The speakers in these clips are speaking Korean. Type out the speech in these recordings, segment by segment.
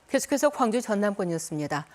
계속해서 광주 전남권 뉴스입니다.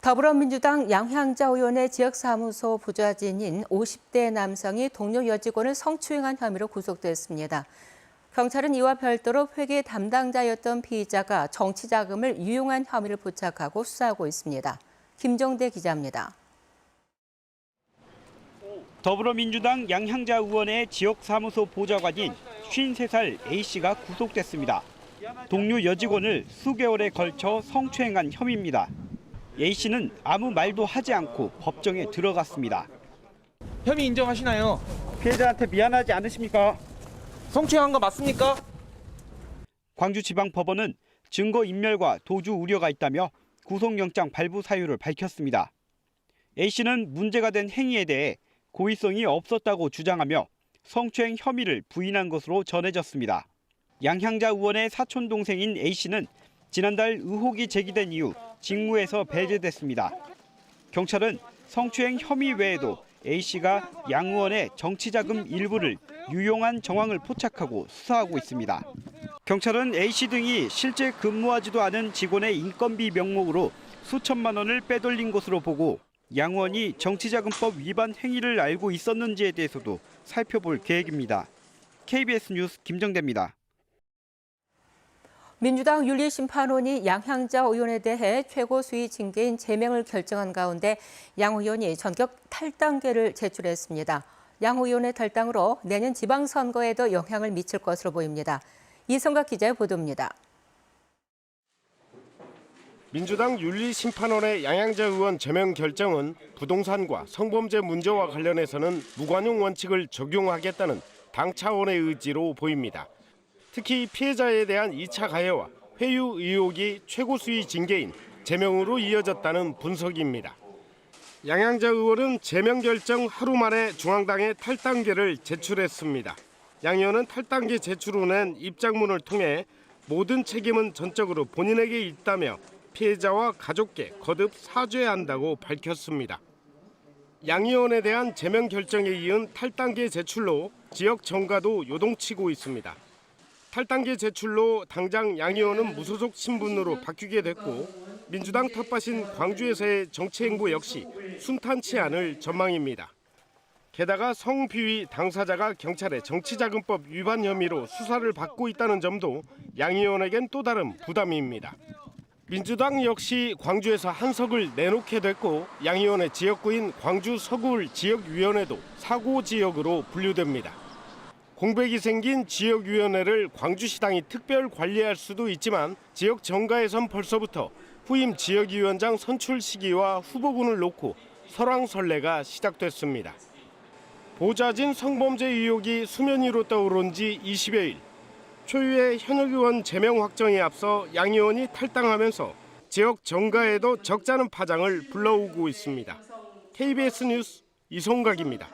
더불어민주당 양향자 의원의 지역사무소 부좌진인 50대 남성이 동료 여직원을 성추행한 혐의로 구속됐습니다. 경찰은 이와 별도로 회계 담당자였던 피의자가 정치자금을 유용한 혐의를 포착하고 수사하고 있습니다. 김정대 기자입니다. 더불어민주당 양향자 의원의 지역사무소 보좌관인 53살 A씨가 구속됐습니다. 동료 여직원을 수개월에 걸쳐 성추행한 혐의입니다. A씨는 아무 말도 하지 않고 법정에 들어갔습니다. 혐의 인정하시나요? 피해자한테 미안하지 않으십니까? 성추행한 거 맞습니까? 광주지방법원은 증거인멸과 도주 우려가 있다며 구속영장 발부 사유를 밝혔습니다. A씨는 문제가 된 행위에 대해 고의성이 없었다고 주장하며 성추행 혐의를 부인한 것으로 전해졌습니다. 양향자 의원의 사촌 동생인 A씨는 지난달 의혹이 제기된 이후 직무에서 배제됐습니다. 경찰은 성추행 혐의 외에도 A씨가 양 의원의 정치자금 일부를 유용한 정황을 포착하고 수사하고 있습니다. 경찰은 A씨 등이 실제 근무하지도 않은 직원의 인건비 명목으로 수천만 원을 빼돌린 것으로 보고 양 의원이 정치자금법 위반 행위를 알고 있었는지에 대해서도 살펴볼 계획입니다. KBS 뉴스 김정대입니다. 민주당 윤리심판원이 양향자 의원에 대해 최고 수위 징계인 제명을 결정한 가운데 양 의원이 전격 탈당계를 제출했습니다. 양 의원의 탈당으로 내년 지방선거에도 영향을 미칠 것으로 보입니다. 이성각 기자의 보도입니다. 민주당 윤리심판원의 양향자 의원 제명 결정은 부동산과 성범죄 문제와 관련해서는 무관용 원칙을 적용하겠다는 당 차원의 의지로 보입니다. 특히 피해자에 대한 2차 가해와 회유 의혹이 최고 수위 징계인 제명으로 이어졌다는 분석입니다. 양향자 의원은 제명 결정 하루 만에 중앙당에 탈당계를 제출했습니다. 양 의원은 탈당계 제출 후 낸 입장문을 통해 모든 책임은 전적으로 본인에게 있다며 피해자와 가족께 거듭 사죄한다고 밝혔습니다. 양 의원에 대한 제명 결정에 이은 탈당계 제출로 지역 정가도 요동치고 있습니다. 탈당계 제출로 당장 양 의원은 무소속 신분으로 바뀌게 됐고 민주당 텃밭인 광주에서의 정치 행보 역시 순탄치 않을 전망입니다. 게다가 성비위 당사자가 경찰의 정치자금법 위반 혐의로 수사를 받고 있다는 점도 양 의원에겐 또 다른 부담입니다. 민주당 역시 광주에서 한석을 내놓게 됐고 양 의원의 지역구인 광주 서구을 지역위원회도 사고지역으로 분류됩니다. 공백이 생긴 지역위원회를 광주시당이 특별 관리할 수도 있지만 지역 정가에선 벌써부터 후임 지역위원장 선출 시기와 후보군을 놓고 설왕설래가 시작됐습니다. 보좌진 성범죄 의혹이 수면 위로 떠오른 지 20여일. 초유의 현역 의원 제명 확정에 앞서 양 의원이 탈당하면서 지역 정가에도 적잖은 파장을 불러오고 있습니다. KBS 뉴스 이성각입니다.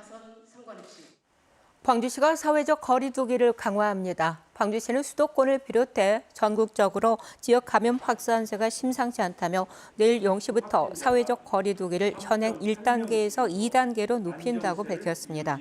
광주시가 사회적 거리 두기를 강화합니다. 광주시는 수도권을 비롯해 전국적으로 지역 감염 확산세가 심상치 않다며 내일 0시부터 사회적 거리 두기를 현행 1단계에서 2단계로 높인다고 밝혔습니다.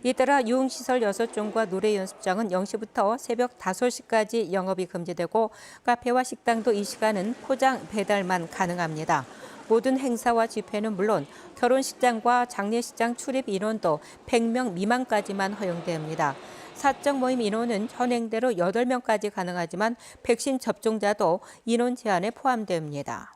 이따라 유흥시설 6종과 노래 연습장은 0시부터 새벽 5시까지 영업이 금지되고 카페와 식당도 이 시간은 포장 배달만 가능합니다. 모든 행사와 집회는 물론 결혼식장과 장례식장 출입 인원도 100명 미만까지만 허용됩니다. 사적 모임 인원은 현행대로 8명까지 가능하지만 백신 접종자도 인원 제한에 포함됩니다.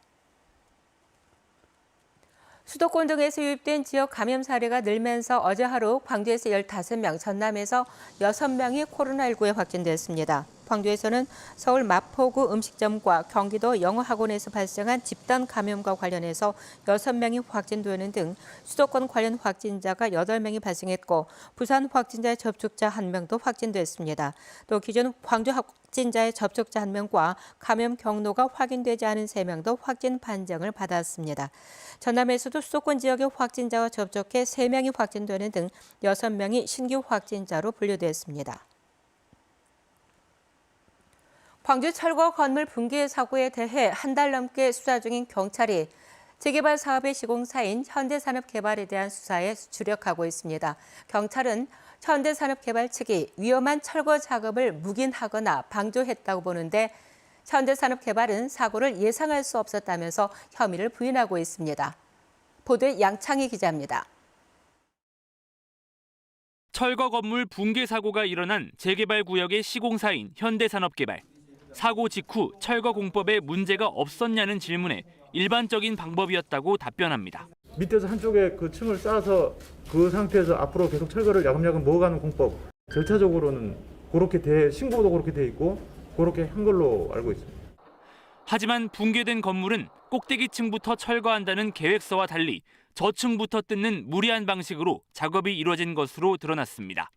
수도권 등에서 유입된 지역 감염 사례가 늘면서 어제 하루 광주에서 15명, 전남에서 6명이 코로나19에 확진됐습니다. 광주에서는 서울 마포구 음식점과 경기도 영어학원에서 발생한 집단 감염과 관련해서 6명이 확진되는 등 수도권 관련 확진자가 8명이 발생했고 부산 확진자의 접촉자 1명도 확진됐습니다. 또 기존 광주 확진자의 접촉자 1명과 감염 경로가 확인되지 않은 3명도 확진 판정을 받았습니다. 전남에서도 수도권 지역의 확진자와 접촉해 3명이 확진되는 등 6명이 신규 확진자로 분류됐습니다. 광주 철거 건물 붕괴 사고에 대해 한 달 넘게 수사 중인 경찰이 재개발 사업의 시공사인 현대산업개발에 대한 수사에 주력하고 있습니다. 경찰은 현대산업개발 측이 위험한 철거 작업을 묵인하거나 방조했다고 보는데 현대산업개발은 사고를 예상할 수 없었다면서 혐의를 부인하고 있습니다. 보도에 양창희 기자입니다. 철거 건물 붕괴 사고가 일어난 재개발 구역의 시공사인 현대산업개발. 사고 직후 철거 공법에 문제가 없었냐는 질문에 일반적인 방법이었다고 답변합니다. 밑에서 한쪽에 그 층을 쌓아서 그 상태에서 앞으로 계속 철거를 야금야금 모아가는 공법, 절차적으로는 그렇게 신고도 그렇게 돼 있고 그렇게 한 걸로 알고 있습니다. 하지만 붕괴된 건물은 꼭대기층부터 철거한다는 계획서와 달리 저층부터 뜯는 무리한 방식으로 작업이 이루어진 것으로 드러났습니다.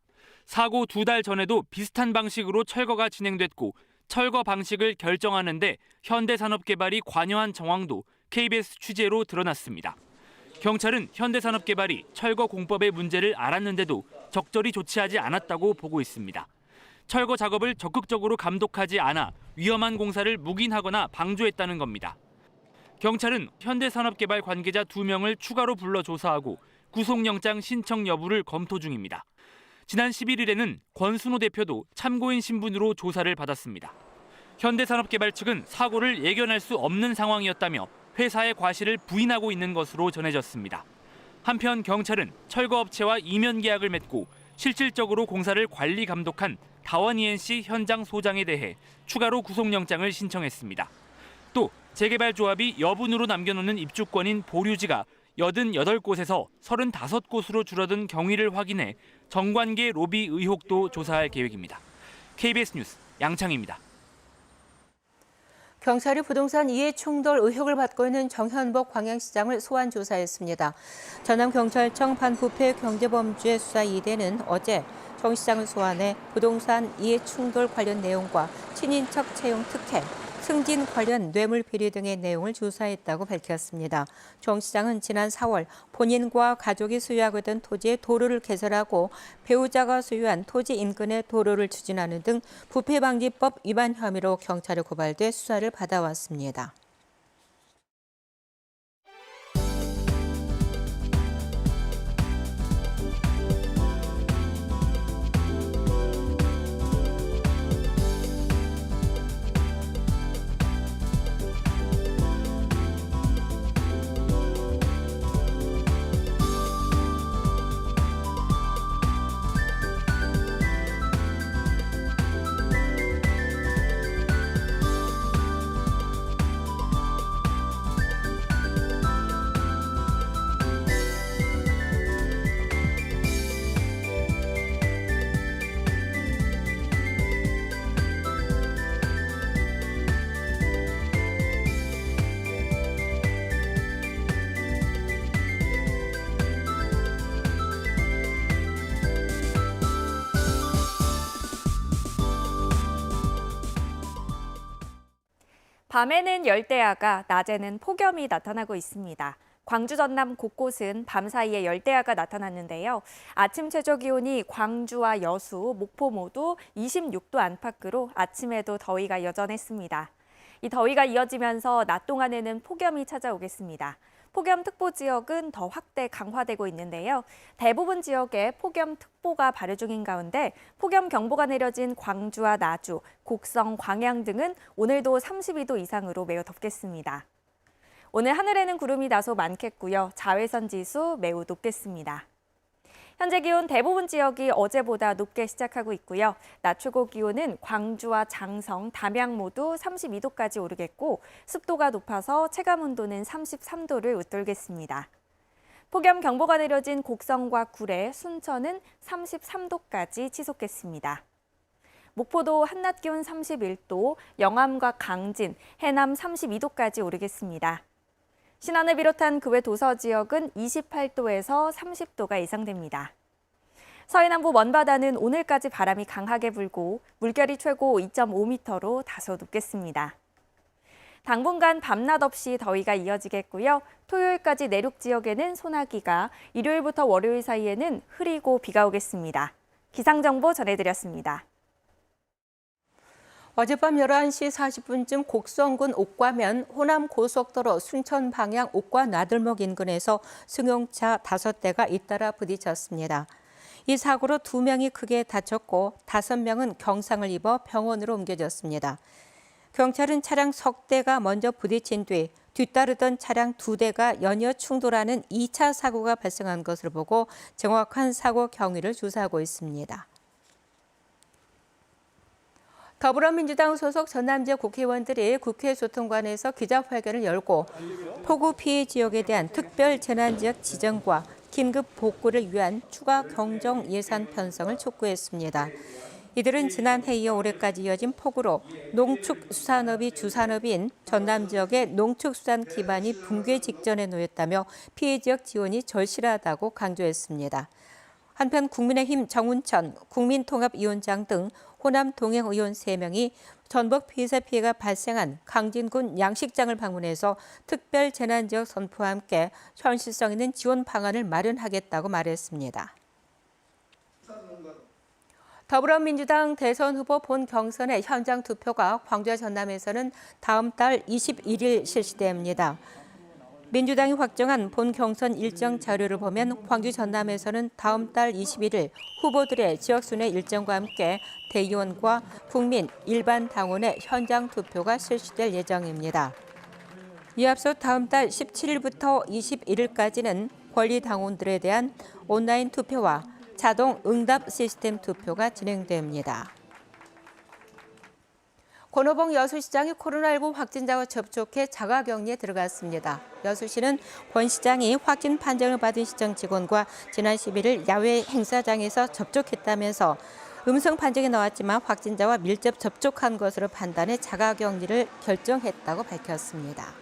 사고 2달 전에도 비슷한 방식으로 철거가 진행됐고 철거 방식을 결정하는데 현대산업개발이 관여한 정황도 KBS 취재로 드러났습니다. 경찰은 현대산업개발이 철거 공법의 문제를 알았는데도 적절히 조치하지 않았다고 보고 있습니다. 철거 작업을 적극적으로 감독하지 않아 위험한 공사를 묵인하거나 방조했다는 겁니다. 경찰은 현대산업개발 관계자 2명을 추가로 불러 조사하고 구속영장 신청 여부를 검토 중입니다. 지난 11일에는 권순호 대표도 참고인 신분으로 조사를 받았습니다. 현대산업개발 측은 사고를 예견할 수 없는 상황이었다며 회사의 과실을 부인하고 있는 것으로 전해졌습니다. 한편 경찰은 철거업체와 이면 계약을 맺고 실질적으로 공사를 관리 감독한 다원 ENC 현장 소장에 대해 추가로 구속영장을 신청했습니다. 또 재개발 조합이 여분으로 남겨놓는 입주권인 보류지가 88곳에서 35곳으로 줄어든 경위를 확인해 정관계 로비 의혹도 조사할 계획입니다. KBS 뉴스 양창희입니다. 경찰이 부동산 이해 충돌 의혹을 받고 있는 정현복 광양시장을 소환 조사했습니다. 전남경찰청 반부패 경제범죄 수사 2대는 어제 정 시장을 소환해 부동산 이해 충돌 관련 내용과 친인척 채용 특혜, 승진 관련 뇌물 비리 등의 내용을 조사했다고 밝혔습니다. 정 시장은 지난 4월 본인과 가족이 소유하고 있던 토지의 도로를 개설하고 배우자가 소유한 토지 인근의 도로를 추진하는 등 부패방지법 위반 혐의로 경찰에 고발돼 수사를 받아왔습니다. 밤에는 열대야가, 낮에는 폭염이 나타나고 있습니다. 광주 전남 곳곳은 밤사이에 열대야가 나타났는데요. 아침 최저기온이 광주와 여수, 목포 모두 26도 안팎으로 아침에도 더위가 여전했습니다. 이 더위가 이어지면서 낮 동안에는 폭염이 찾아오겠습니다. 폭염특보 지역은 더 확대 강화되고 있는데요. 대부분 지역에 폭염특보가 발효 중인 가운데 폭염경보가 내려진 광주와 나주, 곡성, 광양 등은 오늘도 32도 이상으로 매우 덥겠습니다. 오늘 하늘에는 구름이 다소 많겠고요. 자외선 지수 매우 높겠습니다. 현재 기온 대부분 지역이 어제보다 높게 시작하고 있고요. 낮 최고 기온은 광주와 장성, 담양 모두 32도까지 오르겠고 습도가 높아서 체감온도는 33도를 웃돌겠습니다. 폭염경보가 내려진 곡성과 구례, 순천은 33도까지 치솟겠습니다. 목포도 한낮 기온 31도, 영암과 강진, 해남 32도까지 오르겠습니다. 신안을 비롯한 그 외 도서 지역은 28도에서 30도가 예상됩니다. 서해남부 먼바다는 오늘까지 바람이 강하게 불고 물결이 최고 2.5m로 다소 높겠습니다. 당분간 밤낮 없이 더위가 이어지겠고요. 토요일까지 내륙 지역에는 소나기가, 일요일부터 월요일 사이에는 흐리고 비가 오겠습니다. 기상정보 전해드렸습니다. 어젯밤 11시 40분쯤 곡성군 옥과면 호남고속도로 순천 방향 옥과 나들목 인근에서 승용차 5대가 잇따라 부딪혔습니다. 이 사고로 2명이 크게 다쳤고 5명은 경상을 입어 병원으로 옮겨졌습니다. 경찰은 차량 석 대가 먼저 부딪힌 뒤 뒤따르던 차량 2대가 연이어 충돌하는 2차 사고가 발생한 것으로 보고 정확한 사고 경위를 조사하고 있습니다. 더불어민주당 소속 전남 지역 국회의원들이 국회 소통관에서 기자회견을 열고 폭우 피해 지역에 대한 특별 재난지역 지정과 긴급 복구를 위한 추가 경정 예산 편성을 촉구했습니다. 이들은 지난해 이어 올해까지 이어진 폭우로 농축수산업이 주산업인 전남 지역의 농축수산 기반이 붕괴 직전에 놓였다며 피해 지역 지원이 절실하다고 강조했습니다. 한편 국민의힘 정운천 국민통합위원장 등 호남 동행 의원 3명이 전북 비사 피해가 발생한 강진군 양식장을 방문해서 특별 재난지역 선포와 함께 현실성 있는 지원 방안을 마련하겠다고 말했습니다. 더불어민주당 대선 후보 본 경선의 현장 투표가 광주와 전남에서는 다음 달 21일 실시됩니다. 민주당이 확정한 본 경선 일정 자료를 보면 광주 전남에서는 다음 달 21일 후보들의 지역순회 일정과 함께 대의원과 국민 일반 당원의 현장 투표가 실시될 예정입니다. 이에 앞서 다음 달 17일부터 21일까지는 권리 당원들에 대한 온라인 투표와 자동 응답 시스템 투표가 진행됩니다. 권오봉 여수시장이 코로나19 확진자와 접촉해 자가격리에 들어갔습니다. 여수시는 권 시장이 확진 판정을 받은 시청 직원과 지난 11일 야외 행사장에서 접촉했다면서 음성 판정이 나왔지만 확진자와 밀접 접촉한 것으로 판단해 자가격리를 결정했다고 밝혔습니다.